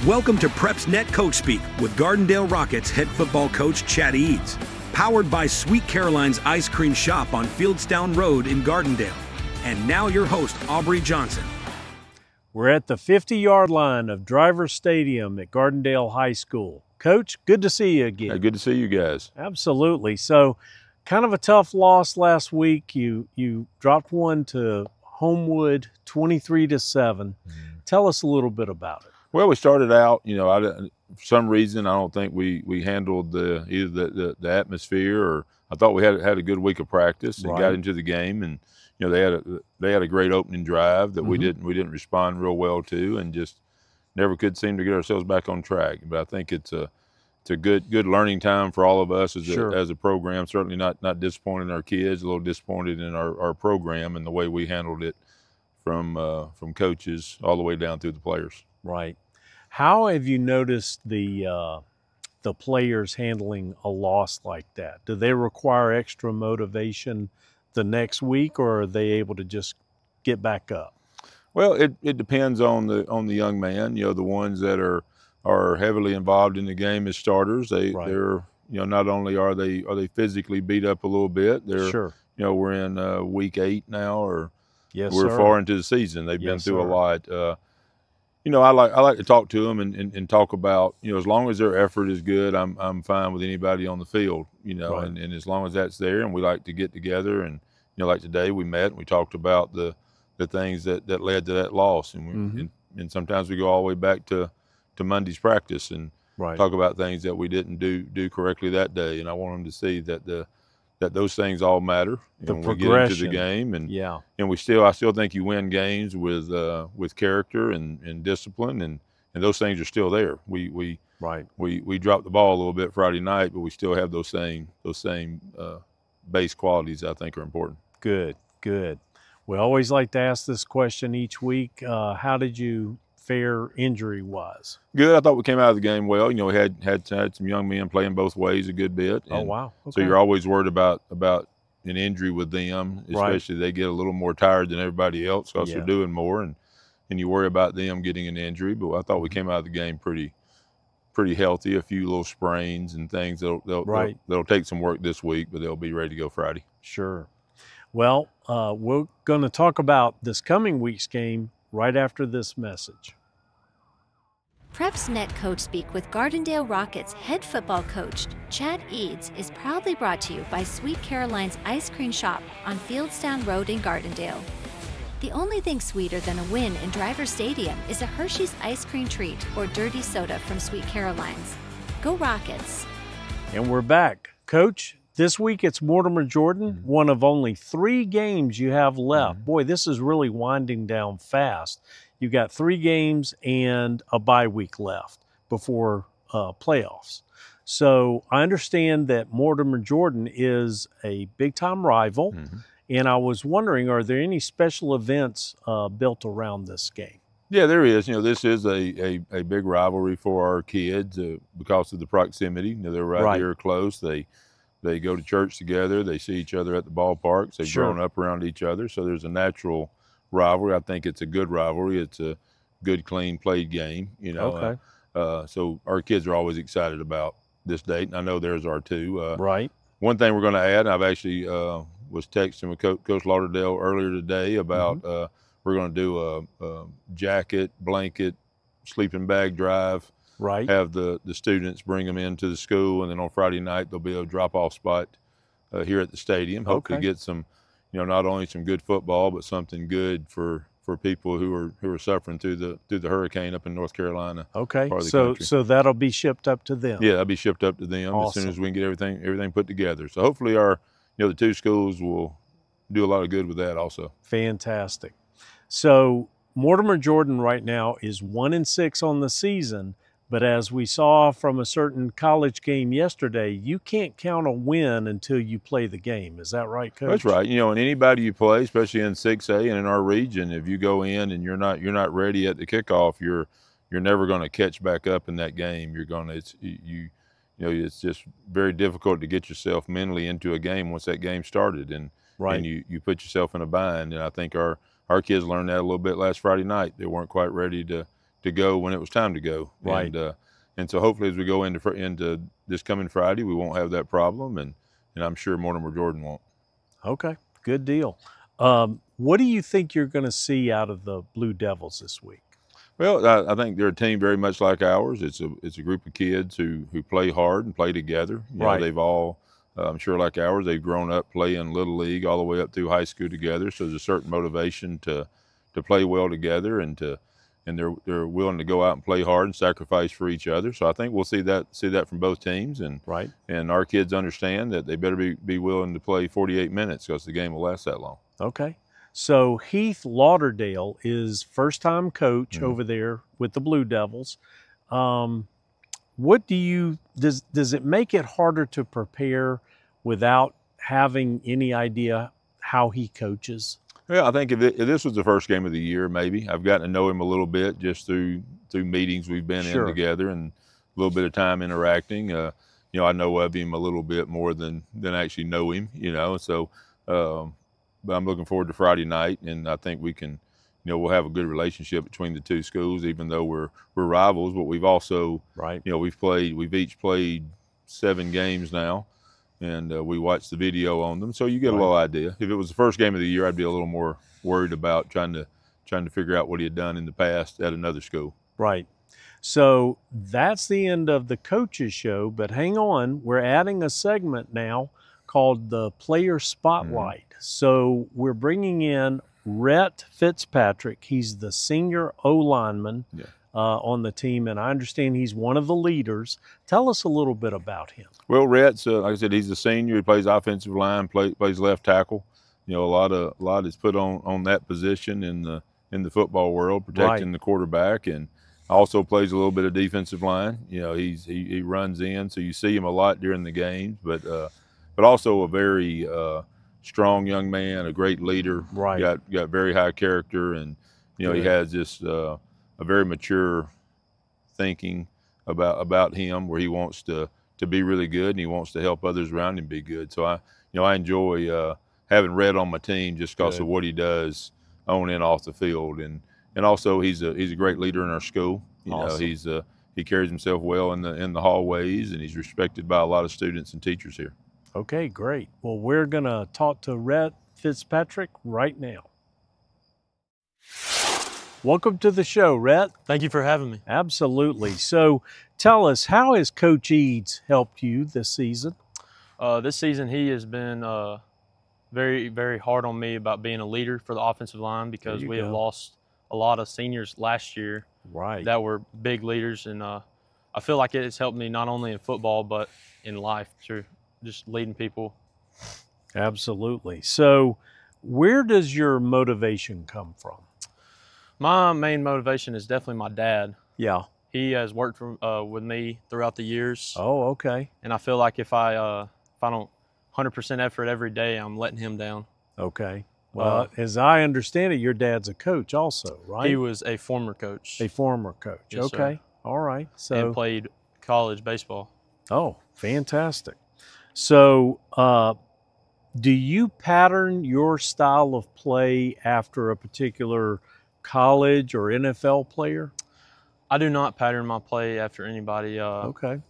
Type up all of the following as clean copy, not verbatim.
Welcome to PrepsNet Coach Speak with Gardendale Rockets head football coach Chad Eads. Powered by Sweet Caroline's Ice Cream Shop on Fieldstown Road in Gardendale. And now your host, Aubrey Johnson. We're at the 50-yard line of Driver Stadium at Gardendale High School. Coach, good to see you again. Hey, good to see you guys. Absolutely. So, kind of a tough loss last week. You dropped one to Homewood, 23-7. Tell us a little bit about it. Well, we started out, for some reason, I don't think we handled either the atmosphere, or I thought we had a good week of practice and got into the game, and they had a great opening drive that we didn't respond real well to, and just never could seem to get ourselves back on track. But I think it's a good learning time for all of us as a program. Certainly not disappointed in our kids, a little disappointed in our program and the way we handled it from coaches all the way down through the players. Right. How have you noticed the players handling a loss like that? Do they require extra motivation the next week, or are they able to just get back up? Well, it depends on the young man. The ones that are heavily involved in the game as starters, they're not only are they physically beat up a little bit, they're we're in week 8 now, or we're far into the season. They've been through a lot. I like to talk to them and talk about, as long as their effort is good, I'm fine with anybody on the field, and as long as that's there, and we like to get together, and like today we met and we talked about the things that led to that loss, and and sometimes we go all the way back to Monday's practice and talk about things that we didn't do correctly that day, and I want them to see that those things all matter. And we get into the game, and I still think you win games with character and discipline, and those things are still there. We dropped the ball a little bit Friday night, but we still have those same base qualities I think are important. Good. We always like to ask this question each week. How did you fare injury-wise? Good. I thought we came out of the game well. We had some young men playing both ways a good bit. Oh, wow. Okay. So you're always worried about an injury with them, especially they get a little more tired than everybody else because they're doing more, and you worry about them getting an injury. But I thought we came out of the game pretty healthy. A few little sprains and things. They'll take some work this week, but they'll be ready to go Friday. Sure. Well, we're going to talk about this coming week's game right after this message. PrepsNet Coach Speak with Gardendale Rockets head football coach Chad Eads is proudly brought to you by Sweet Caroline's Ice Cream Shop on Fieldstown Road in Gardendale. The only thing sweeter than a win in Driver Stadium is a Hershey's ice cream treat or dirty soda from Sweet Caroline's. Go Rockets! And we're back. Coach, this week it's Mortimer Jordan, one of only 3 games you have left. Boy, this is really winding down fast. You got 3 games and a bye week left before playoffs. So I understand that Mortimer Jordan is a big-time rival, and I was wondering, are there any special events built around this game? Yeah, there is. This is a big rivalry for our kids because of the proximity. They're right here close. They go to church together. They see each other at the ballparks. They've grown up around each other. So there's a natural rivalry. I think it's a good rivalry. It's a good, clean, played game. So our kids are always excited about this date, and I know theirs are too. One thing we're going to add, I've actually was texting with Coach Lauderdale earlier today about we're going to do a jacket, blanket, sleeping bag drive. Have the students bring them into the school, and then on Friday night there'll be a drop-off spot here at the stadium. Hopefully get some, not only some good football, but something good for people who are suffering through the hurricane up in North Carolina. Okay, so that'll be shipped up to them. Yeah, that'll be shipped up to them as soon as we can get everything put together. So hopefully our the 2 schools will do a lot of good with that also. Fantastic. So Mortimer Jordan right now is 1-6 on the season. But as we saw from a certain college game yesterday, you can't count a win until you play the game. Is that right, Coach? That's right. And anybody you play, especially in 6A and in our region, if you go in and you're not ready at the kickoff, you're never going to catch back up in that game. It's just very difficult to get yourself mentally into a game once that game started, and you put yourself in a bind. And I think our kids learned that a little bit last Friday night. They weren't quite ready to to go when it was time to go. Right. And so hopefully as we go into this coming Friday, we won't have that problem, and I'm sure Mortimer Jordan won't. Okay, good deal. What do you think you're going to see out of the Blue Devils this week? Well, I think they're a team very much like ours. It's a group of kids who play hard and play together. You know, they've all, I'm sure like ours, they've grown up playing Little League all the way up through high school together. So there's a certain motivation to play well together, and they're willing to go out and play hard and sacrifice for each other. So I think we'll see that from both teams, and our kids understand that they better be willing to play 48 minutes because the game will last that long. Okay. So Heath Lauderdale is first-time coach over there with the Blue Devils. What does it make it harder to prepare without having any idea how he coaches? Well, I think if this was the first game of the year, maybe. I've gotten to know him a little bit just through meetings we've been in together and a little bit of time interacting. You know, I know of him a little bit more than actually know him, you know. So, but I'm looking forward to Friday night, and I think we can, you know, we'll have a good relationship between the two schools, even though we're rivals. But we've also, you know, we've each played 7 games now, and we watched the video on them, so you get a little idea. If it was the first game of the year, I'd be a little more worried about trying to figure out what he had done in the past at another school. Right. So that's the end of the coaches show, but hang on, we're adding a segment now called the Player Spotlight. So we're bringing in Rhett Fitzpatrick. He's the senior O-lineman on the team, and I understand he's one of the leaders. Tell us a little bit about him. Well, Rhett's, like I said, he's a senior. He plays offensive line, plays left tackle. You know, a lot is put on that position in the football world, protecting the quarterback, and also plays a little bit of defensive line. You know, he runs in, so you see him a lot during the games, but also a very strong young man, a great leader. Got very high character, and you know he has this a very mature thinking about him, where he wants to be really good, and he wants to help others around him be good. So I enjoy having Rhett on my team just because of what he does on and off the field, and also he's a great leader in our school. You know, he carries himself well in the hallways, and he's respected by a lot of students and teachers here. Okay, great. Well, we're going to talk to Rhett Fitzpatrick right now. Welcome to the show, Rhett. Thank you for having me. Absolutely. So tell us, how has Coach Eads helped you this season? This season he has been very, very hard on me about being a leader for the offensive line, because we have lost a lot of seniors last year that were big leaders, and I feel like it has helped me not only in football but in life too. Just leading people. Absolutely. So where does your motivation come from? My main motivation is definitely my dad. Yeah. He has worked with me throughout the years. Oh, okay. And I feel like if I don't 100% effort every day, I'm letting him down. Okay. Well, as I understand it, your dad's a coach also, right? He was a former coach. A former coach. Yes, okay. Sir. All right. So and played college baseball. Oh, fantastic. So do you pattern your style of play after a particular college or NFL player? I do not pattern my play after anybody. Okay.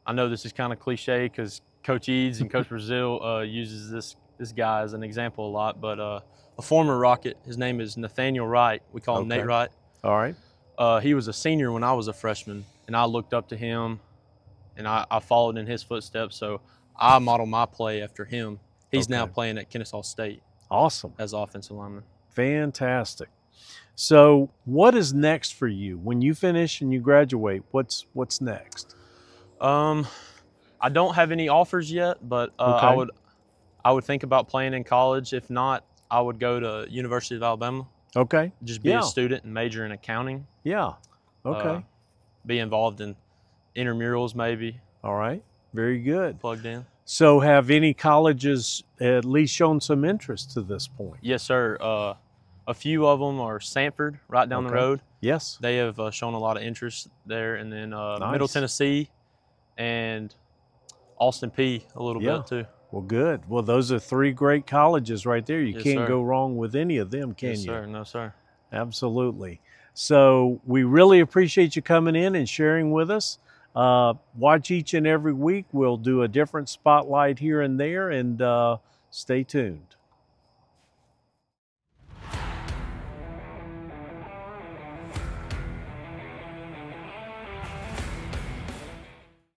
I know this is kind of cliche because Coach Eads and Coach Brazil uses this guy as an example a lot, but a former Rocket, his name is Nathaniel Wright. We call him Nate Wright. All right. He was a senior when I was a freshman, and I looked up to him, and I followed in his footsteps. So I model my play after him. He's now playing at Kennesaw State. Awesome. As offensive lineman. Fantastic. So what is next for you? When you finish and you graduate, what's next? I don't have any offers yet, but I would think about playing in college. If not, I would go to University of Alabama. Okay. Just be a student and major in accounting. Yeah. Okay. Be involved in intramurals maybe. All right. Very good. Plugged in. So have any colleges at least shown some interest to this point? Yes, sir. A few of them are Sanford, right down the road. Yes. They have shown a lot of interest there. And then Middle Tennessee and Austin P a little bit too. Well, good. Well, those are 3 great colleges right there. You Yes, can't sir. go wrong with any of them, can Yes, you? Sir. No, sir. Absolutely. So we really appreciate you coming in and sharing with us. Watch each and every week. We'll do a different spotlight here and there, and stay tuned.